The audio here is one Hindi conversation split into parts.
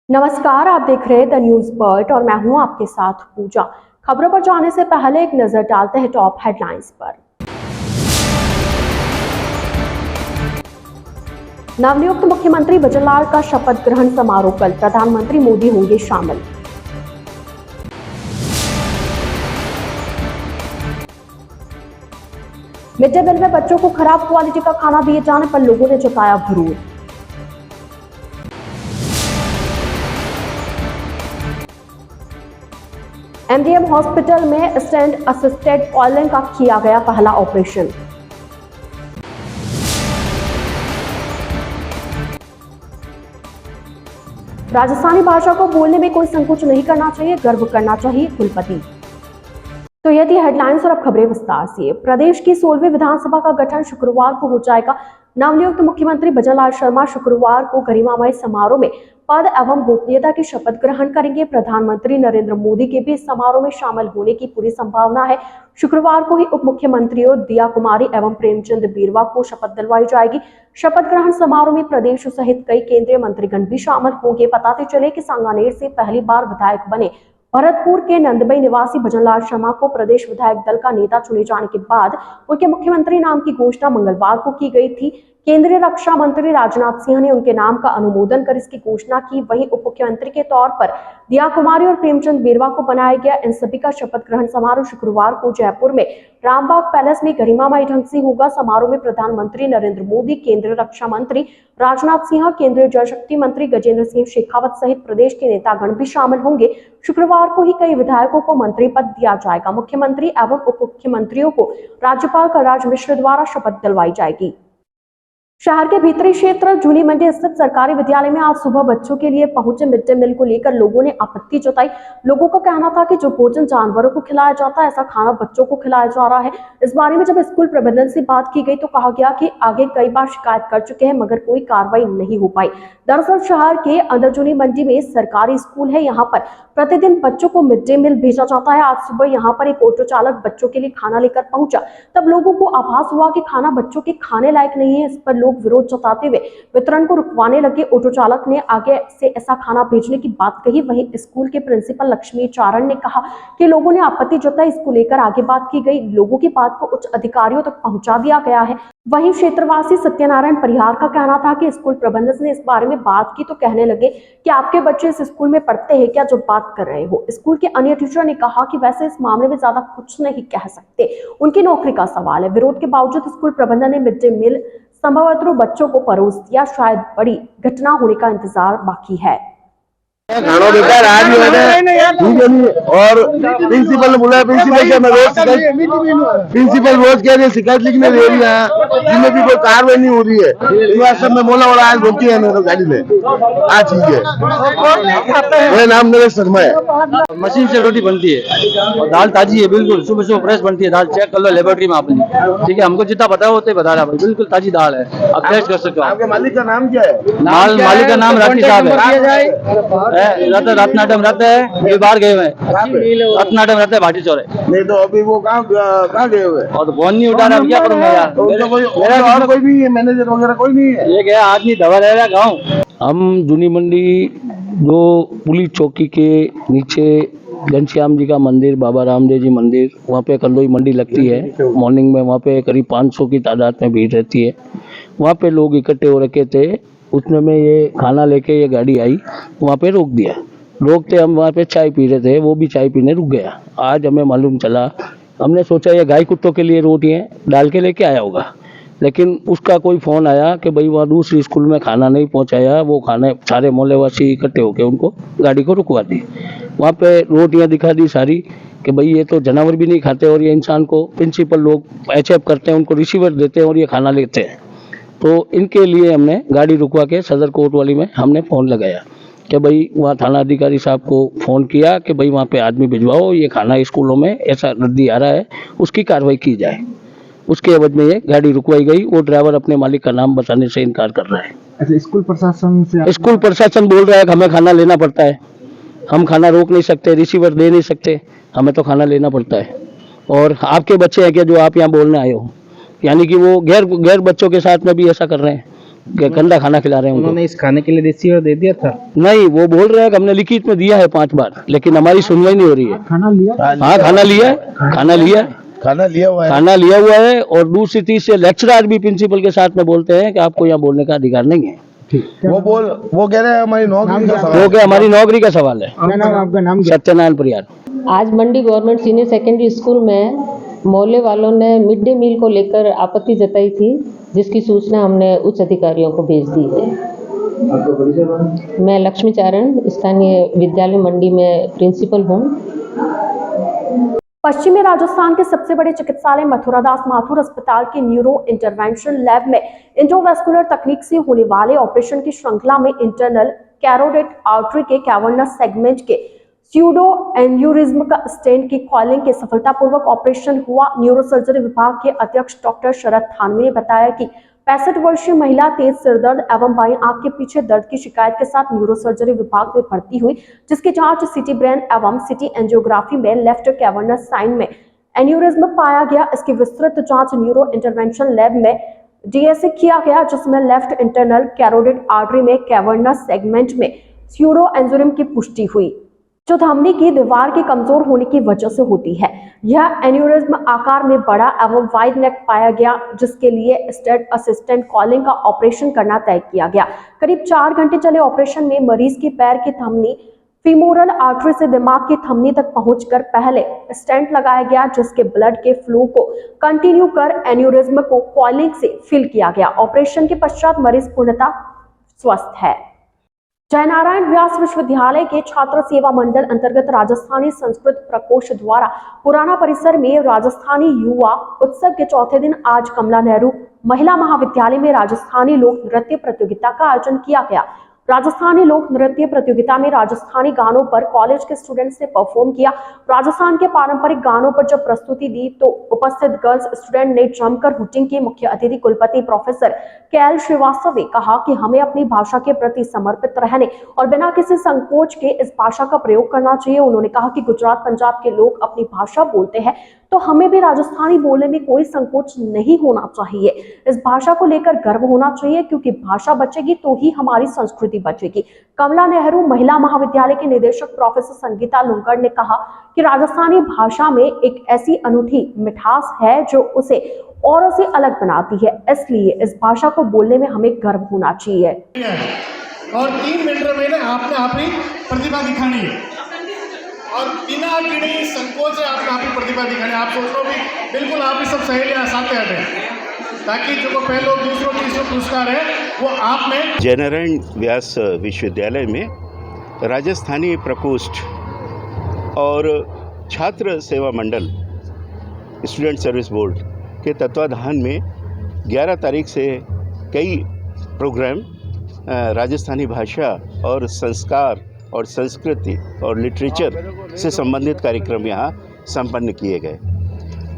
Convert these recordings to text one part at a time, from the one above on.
नमस्कार, आप देख रहे हैं द न्यूज बर्ड और मैं हूं आपके साथ पूजा। खबरों पर जाने से पहले एक नजर डालते हैं टॉप हेडलाइंस पर। नवनियुक्त मुख्यमंत्री भजनलाल का शपथ ग्रहण समारोह कल, प्रधानमंत्री मोदी होंगे शामिल। मिड डे मील में बच्चों को खराब क्वालिटी का खाना दिए जाने पर लोगों ने जताया विरोध। एमडीएम हॉस्पिटल में स्टेंट असिस्टेड कॉलिंग का किया गया पहला ऑपरेशन। राजस्थानी भाषा को बोलने में कोई संकोच नहीं करना चाहिए, गर्व करना चाहिए कुलपति। तो ये थी हेडलाइंस और अब खबरें विस्तार से। प्रदेश की 16वीं विधानसभा का गठन शुक्रवार को हो जाएगा। नवनियुक्त मुख्यमंत्री भजनलाल शर्मा शुक्रवार को गरिमामय समारोह में पद एवं गोपनीयता की शपथ ग्रहण करेंगे। प्रधानमंत्री नरेंद्र मोदी के भी इस समारोह में शामिल होने की पूरी संभावना है। शुक्रवार को ही उप मुख्यमंत्रियों दिया कुमारी एवं प्रेमचंद बीरवा को शपथ दिलवाई जाएगी। शपथ ग्रहण समारोह में प्रदेश सहित कई केंद्रीय मंत्रीगण भी शामिल होंगे। बताते चले कि सांगानेर से पहली बार विधायक बने भरतपुर के नंदबई निवासी भजनलाल शर्मा को प्रदेश विधायक दल का नेता चुने जाने के बाद उनके मुख्यमंत्री नाम की घोषणा मंगलवार को की गई थी। केंद्रीय रक्षा मंत्री राजनाथ सिंह ने उनके नाम का अनुमोदन कर इसकी घोषणा की। वहीं उप मुख्यमंत्री के तौर पर दिया कुमारी और प्रेमचंद बीरवा को बनाया गया। इन सभी का शपथ ग्रहण समारोह शुक्रवार को जयपुर में रामबाग पैलेस में गरिमामय ढंग से होगा। समारोह में प्रधानमंत्री नरेंद्र मोदी, केंद्रीय रक्षा मंत्री राजनाथ सिंह, केंद्रीय जल शक्ति मंत्री गजेंद्र सिंह शेखावत सहित प्रदेश के नेतागण भी शामिल होंगे। शुक्रवार को ही कई विधायकों को मंत्री पद दिया जाएगा। मुख्यमंत्री एवं उप मुख्यमंत्रियों को राज्यपाल कलराज मिश्र द्वारा शपथ दिलवाई जाएगी। शहर के भीतरी क्षेत्र जूनी मंडी स्थित सरकारी विद्यालय में आज सुबह बच्चों के लिए पहुंचे मिड डे मील को लेकर लोगों ने आपत्ति जताई। लोगों का कहना था कि जो भोजन जानवरों को खिलाया जाता है, ऐसा खाना बच्चों को खिलाया जा रहा है। इस बारे में जब स्कूल प्रबंधन से बात की गई तो कहा गया कि आगे कई बार शिकायत कर चुके हैं मगर कोई कार्रवाई नहीं हो पाई। दरअसल शहर के अंदर जूनी मंडी में सरकारी स्कूल है। यहाँ पर प्रतिदिन बच्चों को मिड डे मील भेजा जाता है। आज सुबह यहाँ पर एक ऑटो चालक बच्चों के लिए खाना लेकर पहुंचा। तब लोगों को आभास हुआ कि खाना बच्चों के खाने लायक नहीं है। इस पर लोग विरोध जताते हुए वितरण को रुकवाने लगे। ऑटो चालक ने आगे से ऐसा खाना भेजने की बात कही। वहीं स्कूल के प्रिंसिपल लक्ष्मी चारण ने कहा कि लोगों ने आपत्ति जताई। इसको लेकर आगे बात की गई। लोगों की बात को उच्च अधिकारियों तक पहुंचा दिया गया है। वहीं क्षेत्रवासी सत्यनारायण परिहार का कहना था कि स्कूल प्रबंधन ने इस बारे में बात की तो कहने लगे कि आपके बच्चे इस स्कूल में पढ़ते हैं क्या जो बात कर रहे हो। स्कूल के अन्य टीचर ने कहा कि वैसे इस मामले में ज्यादा कुछ नहीं कह सकते, उनकी नौकरी का सवाल है। विरोध के बावजूद स्कूल प्रबंधन ने मिड डे मील संभवतः बच्चों को परोस दिया। शायद बड़ी घटना होने का इंतजार बाकी है। खाना देता है आज और प्रिंसिपल ने बुलाया। प्रिंसिपल क्या मैं रोज प्रिंसिपल रोज कह रही है शिकायत लिखने दे रही है, जिनमें भी कोई कार्रवाई नहीं हो रही है। सब में बोला और आज रोकी है मेरे गाड़ी में आ चीज है। मेरा नाम नरेश शर्मा है। मशीन से रोटी बनती है और दाल ताजी है, बिल्कुल सुबह सुबह फ्रेश बनती है। दाल चेक कर लो लेबोरेटरी में आपने, ठीक है। हमको जितना पता है होते बता रहा भाई, बिल्कुल ताजी दाल है, आप टेस्ट कर सकते हो। आपके मालिक का नाम क्या है? मालिक का नाम राठी साहब है। रत्नाटम रहते हैं, ये बाहर गए हुए हैं। रत्नाटम रहते हैं भाटी चौरे। नहीं तो अभी वो कहाँ गए हुए? और तो फोन नहीं उठा रहा, क्या करूँ मैं यार। और कोई भी मैनेजर वगैरह कोई नहीं है? ये क्या आदमी दबा रह रहा गाँव। हम जूनी मंडी जो पुलिस चौकी के नीचे घनश्याम जी का मंदिर, बाबा रामदेव जी मंदिर, वहाँ पे कंदोई मंडी लगती है। मॉर्निंग में वहाँ पे करीब 500 की तादाद में भीड़ रहती है। वहाँ पे लोग इकट्ठे हो रखे थे। उसमें में ये खाना लेके ये गाड़ी आई, वहाँ पे रोक दिया। रोकते हम वहाँ पे चाय पी रहे थे, वो भी चाय पीने रुक गया। आज हमें मालूम चला, हमने सोचा ये गाय कुत्तों के लिए रोटियाँ डाल के लेके आया होगा, लेकिन उसका कोई फ़ोन आया कि भाई वहाँ दूसरी स्कूल में खाना नहीं पहुँचाया। वो खाने सारे मोहल्लेवासी इकट्ठे होकर उनको गाड़ी को रुकवा दी। वहाँ पे रोटियाँ दिखा दी सारी कि भाई ये तो जानवर भी नहीं खाते और ये इंसान को प्रिंसिपल लोग एचएफ करते हैं, उनको रिसीवर देते हैं और ये खाना लेते हैं। तो इनके लिए हमने गाड़ी रुकवा के सदर कोर्ट वाली में हमने फ़ोन लगाया कि भाई वहाँ थाना अधिकारी साहब को फ़ोन किया कि भाई वहाँ पे आदमी भिजवाओ, ये खाना स्कूलों में ऐसा रद्दी आ रहा है, उसकी कार्रवाई की जाए। उसके एवज में ये गाड़ी रुकवाई गई। वो ड्राइवर अपने मालिक का नाम बताने से इनकार कर रहा है। अच्छा, स्कूल प्रशासन से स्कूल प्रशासन बोल रहा है कि हमें खाना लेना पड़ता है, हम खाना रोक नहीं सकते, रिसीवर दे नहीं सकते, हमें तो खाना लेना पड़ता है। और आपके बच्चे हैं क्या जो आप यहाँ बोलने आए हो? यानी कि वो गैर बच्चों के साथ में भी ऐसा कर रहे हैं। गंदा खाना खिला रहे हैं उनको। उन्होंने इस खाने के लिए रिसीवर दे दिया था। नहीं, वो बोल रहे हैं कि हमने लिखित में दिया है 5 बार, लेकिन हमारी सुनवाई नहीं हो रही है। खाना लिया? हाँ, खाना लिया है, खाना लिया है, खाना लिया हुआ है। खाना लिया हुआ है। और दूसरी तीसरे लेक्चरर भी प्रिंसिपल के साथ में बोलते हैं कि आपको यहाँ बोलने का अधिकार नहीं है। वो कह रहे हैं हमारी नौकरी का सवाल वो क्या हमारी नौकरी का सवाल है। क्या नाम, आपका नाम क्या? सत्यनारायण परियार। आज मंडी गवर्नमेंट सीनियर सेकेंडरी स्कूल में मोहल्ले वालों ने मिड डे मील को लेकर आपत्ति जताई थी, जिसकी सूचना हमने उच्च अधिकारियों को भेज दी है। आपका परिचय? मैं लक्ष्मी चारण स्थानीय विद्यालय मंडी में प्रिंसिपल हूँ। पश्चिमी राजस्थान के सबसे बड़े चिकित्सालय मथुरादास माथुर अस्पताल के न्यूरो इंटरवेंशन लैब में इंट्रोवेस्कुलर तकनीक से होने वाले ऑपरेशन की श्रृंखला में इंटरनल कैरोटिड आर्टरी के कैवर्नस सेगमेंट के स्यूडो एन्यूरिज्म का स्टेंट की कॉलिंग के सफलतापूर्वक ऑपरेशन हुआ। न्यूरोसर्जरी विभाग के अध्यक्ष डॉक्टर शरद थानवी ने बताया कि 65 वर्षीय महिला तेज सिरदर्द एवं बाईं आंख के पीछे दर्द की शिकायत के साथ न्यूरोसर्जरी विभाग में भर्ती हुई, जिसकी जांच सिटी ब्रेन एवं सिटी एंजियोग्राफी में लेफ्ट कैवर्नस साइन में एन्यूरिज्म पाया गया। इसकी विस्तृत जांच न्यूरो इंटरवेंशन लैब में डीएसए किया गया, जिसमें लेफ्ट इंटरनल कैरोटिड आर्टरी में कैवर्नस सेगमेंट में स्यूडो एन्यूरिज्म की पुष्टि हुई, जो धमनी की दीवार के कमजोर होने की वजह से होती है। यह एन्यूरिज्म आकार में बड़ा एवं वाइड नेक पाया गया, जिसके लिए स्टेट असिस्टेंट कॉलिंग का ऑपरेशन करना तय किया गया। करीब 4 घंटे चले ऑपरेशन में मरीज की पैर की थमनी फीमोरल आर्टरी से दिमाग की थमनी तक पहुंचकर पहले स्टेंट लगाया गया, जिसके ब्लड के फ्लो को कंटिन्यू कर एन्यूरिज्म को कॉलिंग से फिल किया गया। ऑपरेशन के पश्चात मरीज पूर्णतः स्वस्थ है। जयनारायण व्यास विश्वविद्यालय के छात्र सेवा मंडल अंतर्गत राजस्थानी संस्कृत प्रकोष्ठ द्वारा पुराना परिसर में राजस्थानी युवा उत्सव के चौथे दिन आज कमला नेहरू महिला महाविद्यालय में राजस्थानी लोक नृत्य प्रतियोगिता का आयोजन किया गया। राजस्थानी लोक नृत्य प्रतियोगिता में राजस्थानी गानों पर कॉलेज के स्टूडेंट्स ने परफॉर्म किया। राजस्थान के पारंपरिक गानों पर जब प्रस्तुति दी तो उपस्थित गर्ल्स स्टूडेंट ने जमकर हुटिंग की। मुख्य अतिथि कुलपति प्रोफेसर केएल श्रीवास्तव ने कहा कि हमें अपनी भाषा के प्रति समर्पित रहने और बिना किसी संकोच के इस भाषा का प्रयोग करना चाहिए। उन्होंने कहा कि गुजरात पंजाब के लोग अपनी भाषा बोलते हैं, तो हमें भी राजस्थानी बोलने में कोई संकोच नहीं होना चाहिए। इस भाषा को लेकर गर्व होना चाहिए, क्योंकि भाषा बचेगी तो ही हमारी संस्कृति बचेगी। कमला नेहरू महिला महाविद्यालय के निदेशक प्रोफेसर संगीता लुंगड़ ने कहा कि राजस्थानी भाषा में एक ऐसी अनूठी मिठास है जो उसे औरों से अलग बनाती है, इसलिए इस भाषा को बोलने में हमें गर्व होना चाहिए। और 3 मिनट में आपने अपनी प्रतिभा दिखानी है और बिना गिने संकोच से आपने अपनी प्रतिभा दिखानी। आप सोच लो भी बिल्कुल आप ही सब सहेलियां साथ हैं, ताकि जो पहले दूसरों तीसरों पुरस्कार है वो आप में। जयनारायण व्यास विश्वविद्यालय में राजस्थानी प्रकोष्ठ और छात्र सेवा मंडल स्टूडेंट सर्विस बोर्ड के तत्वाधान में 11 तारीख से कई प्रोग्राम राजस्थानी भाषा और संस्कार और संस्कृति और लिटरेचर से संबंधित कार्यक्रम यहाँ संपन्न किए गए।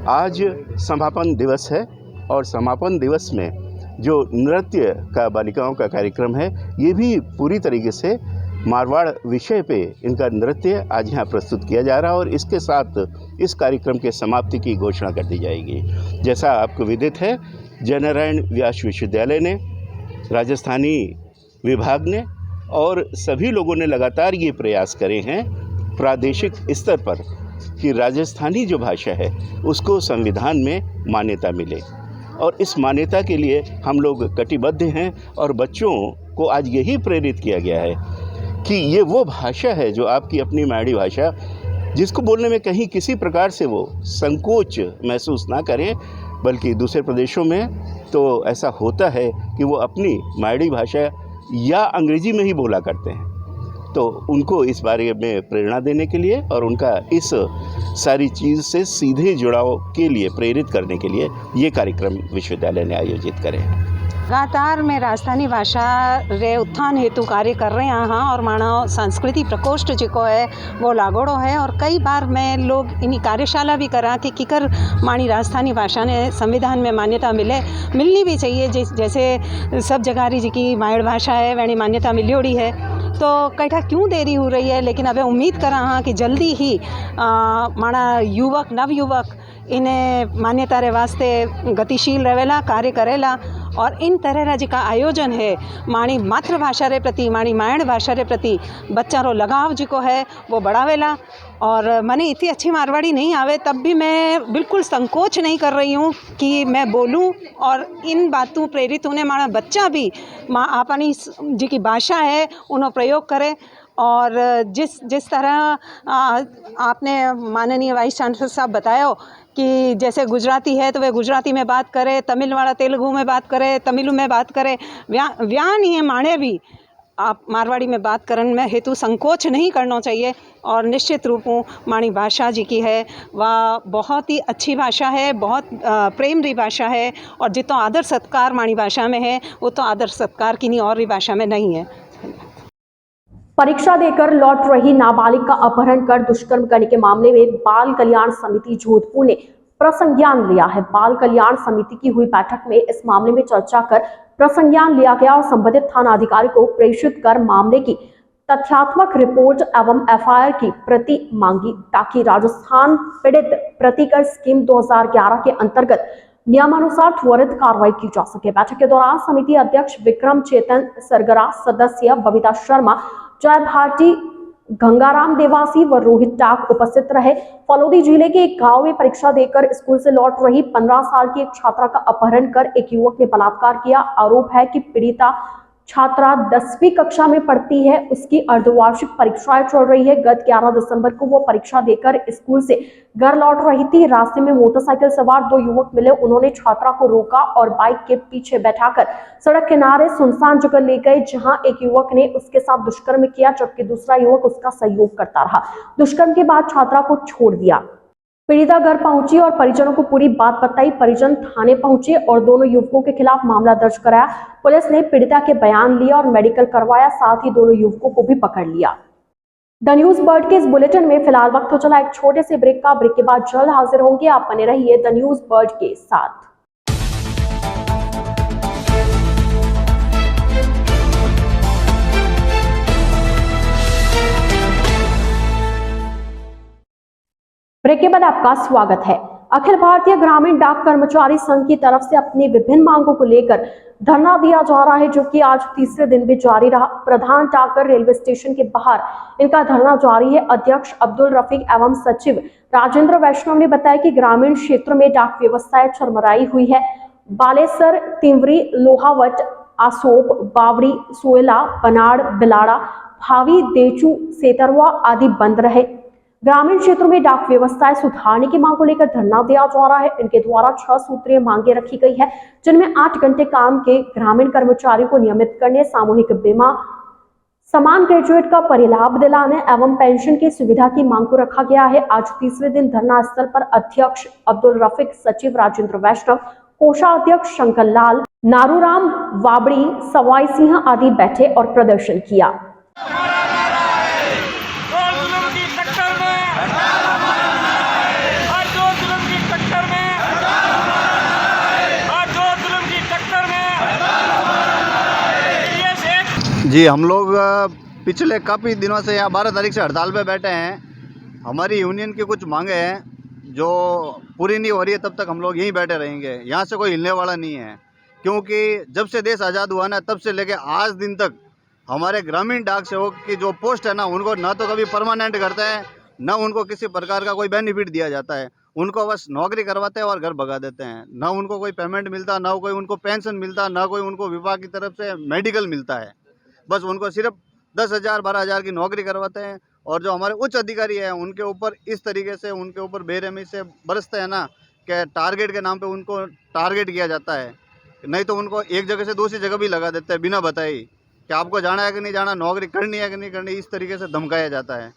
आज समापन दिवस है और समापन दिवस में जो नृत्य का बालिकाओं का कार्यक्रम है, ये भी पूरी तरीके से मारवाड़ विषय पे इनका नृत्य आज यहाँ प्रस्तुत किया जा रहा है और इसके साथ इस कार्यक्रम के समाप्ति की घोषणा कर दी जाएगी। जैसा आपको विदित है, जयनारायण व्यास विश्वविद्यालय ने, राजस्थानी विभाग ने और सभी लोगों ने लगातार ये प्रयास करे हैं प्रादेशिक स्तर पर कि राजस्थानी जो भाषा है उसको संविधान में मान्यता मिले, और इस मान्यता के लिए हम लोग कटिबद्ध हैं। और बच्चों को आज यही प्रेरित किया गया है कि ये वो भाषा है जो आपकी अपनी माड़ी भाषा, जिसको बोलने में कहीं किसी प्रकार से वो संकोच महसूस ना करें, बल्कि दूसरे प्रदेशों में तो ऐसा होता है कि वो अपनी माड़ी भाषा या अंग्रेजी में ही बोला करते हैं। तो उनको इस बारे में प्रेरणा देने के लिए और उनका इस सारी चीज़ से सीधे जुड़ाव के लिए प्रेरित करने के लिए ये कार्यक्रम विश्वविद्यालय ने आयोजित करे। लगातार मैं राजस्थानी भाषा रे उत्थान हेतु कार्य कर रहे हैं और मानो संस्कृति प्रकोष्ठ जो है वो लागोड़ो है। और कई बार मैं लोग इन्हीं कार्यशाला भी करा कि किकर मानी राजस्थानी भाषा ने संविधान में मान्यता मिलनी भी चाहिए। जैसे सब जगह जी की मायड़ भाषा है वैनी मान्यता मिलियोड़ी है, तो कटा क्यों देरी हो रही है। लेकिन अब उम्मीद करा हाँ कि जल्दी ही माना युवक नवयुवक इन्हें मान्यता रे वास्ते गतिशील रहेला, कार्य करेला और इन तरह जी का आयोजन है माणी मातृभाषा रे प्रति माणी मायण भाषा रे प्रति बच्चा रो लगाव जी को है वो बढ़ावेला। और मने इतनी अच्छी मारवाड़ी नहीं आवे तब भी मैं बिल्कुल संकोच नहीं कर रही हूँ कि मैं बोलूँ और इन बातों प्रेरित होने मारा बच्चा भी माँ अपनी जी की भाषा है उन्होंने प्रयोग करे। और जिस तरह आपने माननीय वाइस चांसलर साहब बताया कि जैसे गुजराती है तो वे गुजराती में बात करे, तमिल वाला तेलुगु में बात करे, तमिलु में बात करे, व्यान ये माने भी आप मारवाड़ी में बात करने में हेतु संकोच नहीं करना चाहिए। और निश्चित रूप माणी भाषा जी की है वह बहुत ही अच्छी भाषा है, बहुत प्रेम री भाषा है और जितो आदर सत्कार माणी भाषा में है वो तो आदर सत्कार की नहीं और री भाषा में नहीं है। परीक्षा देकर लौट रही नाबालिग का अपहरण कर दुष्कर्म करने के मामले में बाल कल्याण समिति जोधपुर ने प्रसंज्ञान लिया है। बाल कल्याण समिति की हुई बैठक में इस मामले में चर्चा कर प्रसंज्ञान लिया गया और संबंधित थाना अधिकारी को प्रेषित कर मामले की तथ्यात्मक रिपोर्ट एवं एफआईआर की प्रति मांगी ताकि राजस्थान पीड़ित प्रतिकर स्कीम 2011 के अंतर्गत नियमानुसार त्वरित कार्रवाई की जा सके। बैठक के दौरान समिति अध्यक्ष विक्रम चेतन सरगरा, सदस्य बबीता शर्मा, जय भारती, गंगाराम देवासी व रोहित टाक उपस्थित रहे। फलोदी जिले के एक गांव में परीक्षा देकर स्कूल से लौट रही 15 साल की एक छात्रा का अपहरण कर एक युवक ने बलात्कार किया। आरोप है कि पीड़िता छात्रा 10वीं कक्षा में पढ़ती है, उसकी अर्धवार्षिक परीक्षाएं चल रही है। गत 11 दिसंबर को वो परीक्षा देकर स्कूल से घर लौट रही थी। रास्ते में मोटरसाइकिल सवार 2 युवक मिले, उन्होंने छात्रा को रोका और बाइक के पीछे बैठाकर सड़क किनारे सुनसान जगह ले गए, जहां एक युवक ने उसके साथ दुष्कर्म किया जबकि दूसरा युवक उसका सहयोग करता रहा। दुष्कर्म के बाद छात्रा को छोड़ दिया। पीड़िता घर पहुंची और परिजनों को पूरी बात बताई। परिजन थाने पहुंचे और दोनों युवकों के खिलाफ मामला दर्ज कराया। पुलिस ने पीड़िता के बयान लिया और मेडिकल करवाया, साथ ही दोनों युवकों को भी पकड़ लिया। द न्यूज बर्ड के इस बुलेटिन में फिलहाल वक्त हो चला एक छोटे से ब्रेक का। ब्रेक के बाद जल्द हाजिर होंगे। आप बने रहिए द न्यूज बर्ड के साथ। ब्रेक के बाद आपका स्वागत है। अखिल भारतीय ग्रामीण डाक कर्मचारी संघ की तरफ से अपनी विभिन्न मांगों को लेकर धरना दिया जा रहा है, जो कि आज तीसरे दिन भी जारी रहा। प्रधान डाकघर रेलवे स्टेशन के बाहर इनका धरना जारी है। अध्यक्ष अब्दुल रफीक एवं सचिव राजेंद्र वैष्णव ने बताया कि ग्रामीण क्षेत्र में डाक व्यवस्थाएं चरमराई हुई है। बालेसर, तिंवरी, लोहावट, आसोप, बावड़ी, सोयला, बनाड़, बिलाड़ा, भावी, देचू, सेतरवा आदि बंद रहे। ग्रामीण क्षेत्रों में डाक व्यवस्थाएं सुधारने की मांग को लेकर धरना दिया जा रहा है। इनके द्वारा 6 सूत्रीय मांगे रखी गई है, जिनमें 8 घंटे काम के ग्रामीण कर्मचारियों को नियमित करने, सामूहिक बीमा, समान ग्रेजुएट का परिलाभ दिलाने एवं पेंशन की सुविधा की मांग को रखा गया है। आज तीसरे दिन धरना स्थल पर अध्यक्ष अब्दुल रफीक, सचिव राजेंद्र वैष्णव, कोषाध्यक्ष शंकर लाल, नारूराम वाबड़ी, सवाई सिंह आदि बैठे और प्रदर्शन किया। जी, हम लोग पिछले काफ़ी दिनों से यहाँ 12 तारीख से हड़ताल पे बैठे हैं। हमारी यूनियन की कुछ मांगे हैं जो पूरी नहीं हो रही है, तब तक हम लोग यहीं बैठे रहेंगे। यहाँ से कोई हिलने वाला नहीं है, क्योंकि जब से देश आज़ाद हुआ ना, तब से लेके आज दिन तक हमारे ग्रामीण डाक सेवक की जो पोस्ट है ना, उनको ना तो कभी परमानेंट करते हैं, ना उनको किसी प्रकार का कोई बेनिफिट दिया जाता है। उनको बस नौकरी करवाते हैं और घर भगा देते हैं। ना उनको कोई पेमेंट मिलता, ना कोई उनको पेंशन मिलता, ना कोई उनको विभाग की तरफ से मेडिकल मिलता है। बस उनको सिर्फ 10,000 12,000 की नौकरी करवाते हैं। और जो हमारे उच्च अधिकारी हैं, उनके ऊपर इस तरीके से उनके ऊपर बेरहमी से बरसते हैं ना, कि टारगेट के नाम पे उनको टारगेट किया जाता है। नहीं तो उनको एक जगह से दूसरी जगह भी लगा देते हैं बिना बताए कि आपको जाना है कि नहीं जाना, नौकरी करनी है कि नहीं करनी, इस तरीके से धमकाया जाता है।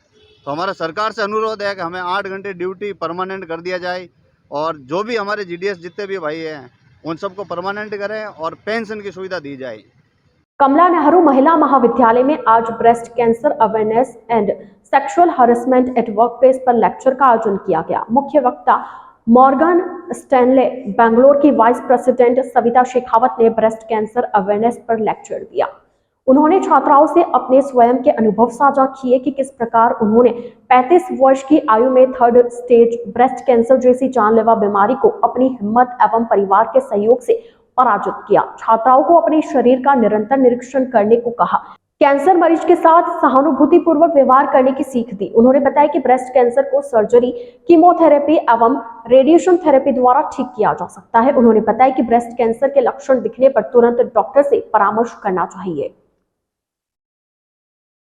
तो हमारा सरकार से अनुरोध है कि हमें 8 घंटे ड्यूटी परमानेंट कर दिया जाए, और जो भी हमारे जीडीएस जितने भी भाई हैं उन सबको परमानेंट करें और पेंशन की सुविधा दी जाए। कमला नेहरू महिला महाविद्यालय में आज breast cancer awareness and sexual harassment at work place पर लेक्चर का आयोजन किया गया। मुख्य वक्ता मॉर्गन स्टैनले, बेंगलोर की वाइस प्रेसिडेंट सविता शेखावत ने ब्रेस्ट कैंसर अवेयरनेस पर लेक्चर दिया। उन्होंने छात्राओं से अपने स्वयं के अनुभव साझा किए कि किस प्रकार उन्होंने 35 वर्ष की आयु में 3rd स्टेज ब्रेस्ट कैंसर जैसी जानलेवा बीमारी को अपनी हिम्मत एवं परिवार के सहयोग से पराजित किया। छात्राओं को अपने शरीर का निरंतर निरीक्षण करने को कहा। कैंसर मरीज के साथ सहानुभूतिपूर्वक व्यवहार करने की सीख दी। उन्होंने बताया कि ब्रेस्ट कैंसर को सर्जरी, कीमोथेरेपी एवं रेडिएशन थेरेपी द्वारा ठीक किया जा सकता है। उन्होंने बताया कि ब्रेस्ट कैंसर के लक्षण दिखने पर तुरंत डॉक्टर से परामर्श करना चाहिए।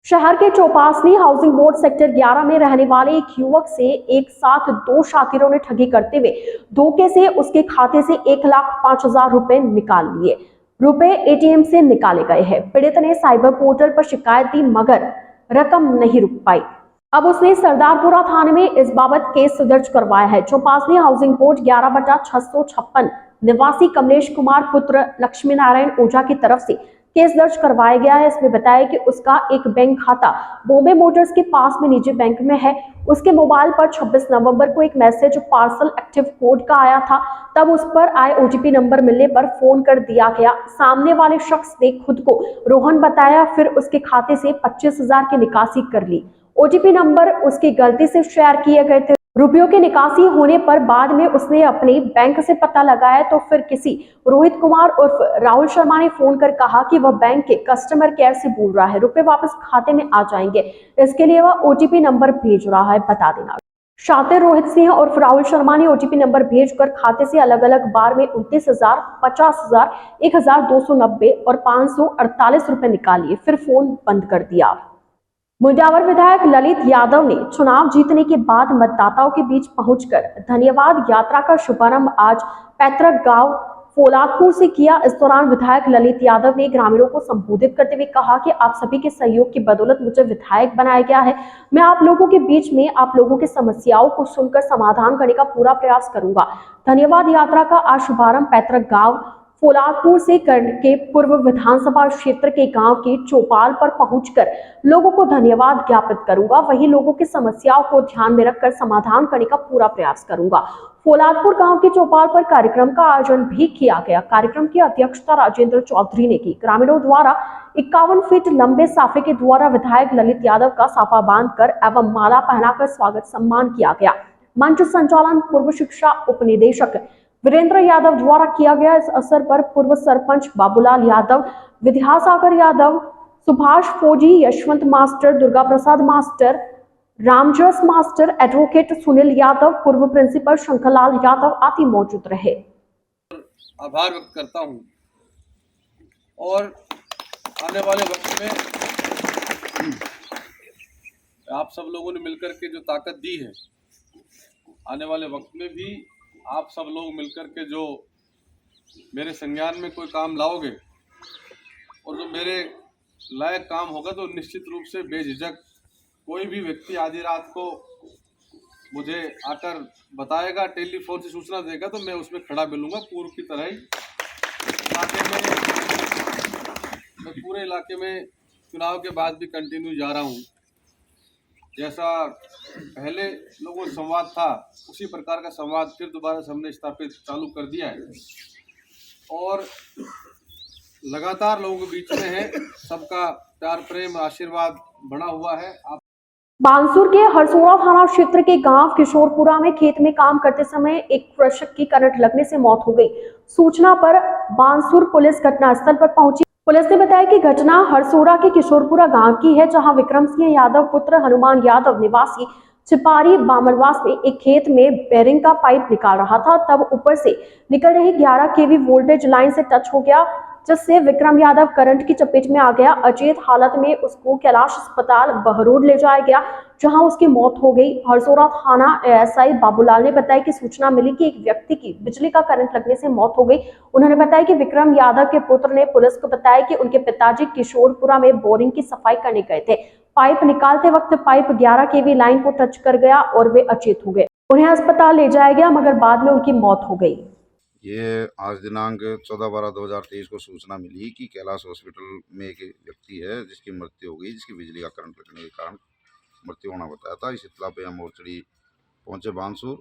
शहर के चौपासनी हाउसिंग बोर्ड सेक्टर 11 में रहने वाले एक युवक से एक साथ 2 शातिरों ने ठगी करते हुए धोखे से उसके खाते से 1,05,000 रुपए निकाल लिए। रुपए एटीएम से निकाले गए हैं। पीड़ित ने साइबर पोर्टल पर शिकायत दी मगर रकम नहीं रुक पाई। अब उसने सरदारपुरा थाने में इस बाबत केस दर्ज करवाया है। चौपासनी हाउसिंग बोर्ड 11/656 निवासी कमलेश कुमार पुत्र लक्ष्मी नारायण ओझा की तरफ से केस दर्ज करवाया गया है। इसमें बताया कि उसका एक बैंक खाता बॉम्बे मोटर्स के पास में निजी बैंक में है। उसके मोबाइल पर 26 नवंबर को एक मैसेज पार्सल एक्टिव कोड का आया था। तब उस पर आए ओटीपी नंबर मिलने पर फोन कर दिया गया। सामने वाले शख्स ने खुद को रोहन बताया, फिर उसके खाते से 25,000 की निकासी कर ली। ओटीपी नंबर उसकी गलती से शेयर किए गए थे। रुपयों की निकासी होने पर बाद में उसने अपने बैंक से पता लगाया तो फिर किसी रोहित कुमार उर्फ राहुल शर्मा ने फोन कर कहा कि वह बैंक के कस्टमर केयर से बोल रहा है, रुपए वापस खाते में आ जाएंगे, इसके लिए वह ओटीपी नंबर भेज रहा है, बता देना। शातिर रोहित सिंह और राहुल शर्मा ने ओटीपी नंबर भेजकर खाते से अलग अलग बार में 29,000, 50,000, 1,290 और 548 रुपए निकाल लिए, फिर फोन बंद कर दिया। मुंडावर विधायक ललित यादव ने चुनाव जीतने के बाद मतदाताओं के बीच पहुंचकर धन्यवाद यात्रा का शुभारंभ आज पैतृक गांव फौलादपुर से किया। इस दौरान विधायक ललित यादव ने ग्रामीणों को संबोधित करते हुए कहा कि आप सभी के सहयोग की बदौलत मुझे विधायक बनाया गया है। मैं आप लोगों के बीच में आप लोगों की समस्याओं को सुनकर समाधान करने का पूरा प्रयास करूंगा। धन्यवाद यात्रा का आज शुभारंभ पैतृक गांव फौलादपुर से करके पूर्व विधानसभा क्षेत्र के गांव के चौपाल पर पहुंचकर लोगों को धन्यवाद ज्ञापित करूंगा। वहीं लोगों की समस्याओं को ध्यान में रखकर समाधान करने का पूरा प्रयास करूंगा। फौलादपुर गांव के चौपाल पर कार्यक्रम का आयोजन भी किया गया। कार्यक्रम की अध्यक्षता राजेंद्र चौधरी ने की। ग्रामीणों द्वारा 51 फीट लंबे साफे के द्वारा विधायक ललित यादव का साफा बांधकर एवं माला पहनाकर स्वागत सम्मान किया गया। मंच संचालन पूर्व शिक्षा उप निदेशक वीरेंद्र यादव द्वारा किया गया। इस अवसर पर पूर्व sarpanch Babulal Yadav, Vidyasagar Yadav, Subhash Fauji, Yashwant master, Durga Prasad master, Ramjas master, advocate Sunil Yadav, पूर्व प्रिंसिपल शंकरलाल यादव आदि मौजूद रहे। आभार व्यक्त करता हूं और आने वाले वक्त में आप सब लोगों ने मिलकर के जो ताकत दी है, आने वाले वक्त में भी आप सब लोग मिलकर के जो मेरे संज्ञान में कोई काम लाओगे और जो मेरे लायक काम होगा तो निश्चित रूप से बेझिझक कोई भी व्यक्ति आधी रात को मुझे आकर बताएगा, टेलीफोन से सूचना देगा तो मैं उसमें खड़ा मिलूंगा पूर्व की तरह ही। इलाके में मैं पूरे इलाके में चुनाव के बाद भी कंटिन्यू जा रहा हूँ। जैसा पहले लोगों से संवाद था उसी प्रकार का संवाद फिर दोबारा से हमने स्थापित चालू कर दिया है और लगातार लोगों के बीच में है। सबका प्यार प्रेम आशीर्वाद बना हुआ है। बानसूर के हरसोड़ा थाना क्षेत्र के गांव किशोरपुरा में खेत में काम करते समय एक कृषक की करंट लगने से मौत हो गई। सूचना पर बानसूर पुलिस घटनास्थल पर पहुंची। पुलिस ने बताया कि घटना हरसोड़ा के किशोरपुरा गांव की है, जहां विक्रम सिंह यादव पुत्र हनुमान यादव निवासी छिपारी बामनवास में एक खेत में बेरिंग का पाइप निकाल रहा था। तब ऊपर से निकल रही 11 केवी वोल्टेज लाइन से टच हो गया, जिससे विक्रम यादव करंट की चपेट में आ गया। अचेत हालत में उसको कैलाश अस्पताल बहरोड ले जाया गया, जहां उसकी मौत हो गई। हरसोड़ा थाना एएसआई बाबूलाल ने बताया कि सूचना मिली कि एक व्यक्ति की बिजली का करंट लगने से मौत हो गई। उन्होंने बताया कि विक्रम यादव के पुत्र ने पुलिस को बताया कि उनके पिताजी किशोरपुरा में बोरिंग की सफाई करने गए थे। पाइप निकालते वक्त पाइप 11 केवी लाइन को टच कर गया और वे अचेत हो गए। उन्हें अस्पताल ले जाया गया मगर बाद में उनकी मौत हो गई। ये आज दिनांक 14/12/2023 को सूचना मिली कि कैलाश हॉस्पिटल में एक व्यक्ति है जिसकी मृत्यु हो गई, जिसकी बिजली का करंट लगने के कारण मृत्यु होना बताया था। इस इत्तला पे हम मोर्चरी पहुंचे बानसूर,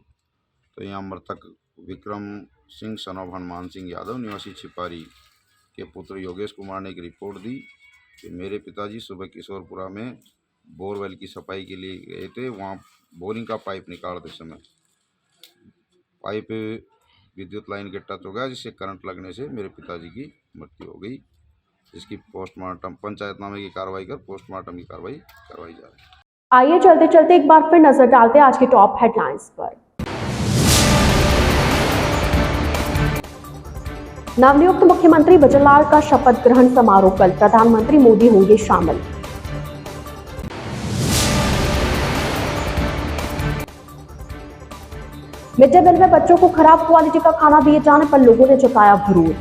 तो यहाँ मृतक विक्रम सिंह सन ऑफ हनुमान सिंह यादव निवासी छिपारी के पुत्र योगेश कुमार ने एक रिपोर्ट दी कि मेरे पिताजी सुबह किशोरपुरा में बोरवेल की सफाई के लिए गए थे। वहाँ बोरिंग का पाइप निकालते समय पाइप विद्युत लाइन के टच हो गया, जिससे करंट लगने से मेरे पिताजी की मृत्यु हो गई। इसकी पोस्टमार्टम पंचायतनामे की कार्रवाई कर पोस्टमार्टम की कार्रवाई करवाई जा रही है। आइए चलते चलते एक बार फिर नजर डालते हैं आज के टॉप हेडलाइंस पर। नवनियुक्त मुख्यमंत्री भजनलाल का शपथ ग्रहण समारोह कल, प्रधानमंत्री मोदी होंगे शामिल। मिड डे मील में बच्चों को खराब क्वालिटी का खाना दिए जाने पर लोगों ने जताया विरोध।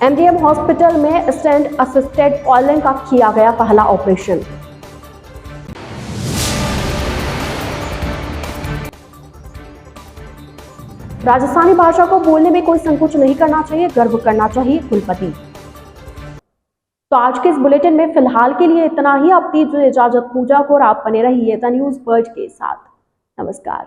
एमडीएम हॉस्पिटल में स्टेंट असिस्टेड ऑयलिंग का किया गया पहला ऑपरेशन। राजस्थानी भाषा को बोलने में कोई संकोच नहीं करना चाहिए, गर्व करना चाहिए कुलपति। तो आज के इस बुलेटिन में फिलहाल के लिए इतना ही। अब दीजिए इजाजत पूजा को और आप बने रहिए द न्यूज़ वर्ल्ड के साथ। नमस्कार।